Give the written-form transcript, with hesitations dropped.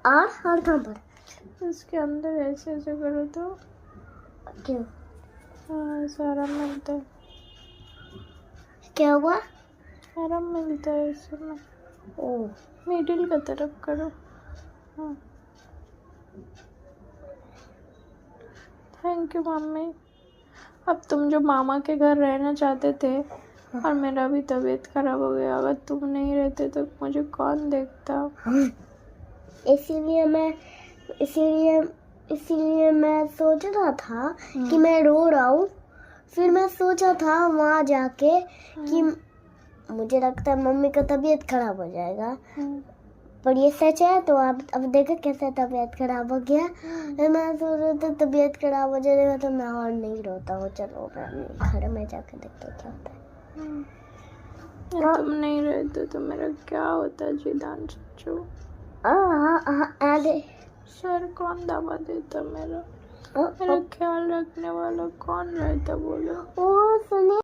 और कहाँ पर? इसके अंदर ऐसे ऐसे करो तो क्यों? हाँ, ऐसा आराम मिलता है। क्या हुआ? आराम मिलता है इसमें। ओह, मिडिल का तरफ करो। हाँ, थैंक यू मम्मी। अब तुम जो मामा के घर रहना चाहते थे और मेरा भी तबीयत खराब हो गया, अगर तुम नहीं रहते तो मुझे कौन देखता। इसीलिए इसीलिए मैं सोच रहा था कि मैं रो रहा हूँ। फिर मैं सोचा था वहाँ जाके कि मुझे लगता है मम्मी का तबीयत खराब हो जाएगा, पर ये सच है। तो आप अब देखो कैसे तबीयत खराब हो गया। मैं सोच रहा था तबीयत खराब हो जाएगा तो मैं और नहीं रोता हूँ। चलो मैं घर में जाके देखते क्या होता है। तुम नहीं रहते तो मेरा क्या होता जीदान चच्चू। अरे सर कौन दबा देता मेरा ख्याल रखने वाला कौन रहता बोलो। ओ सुनिए।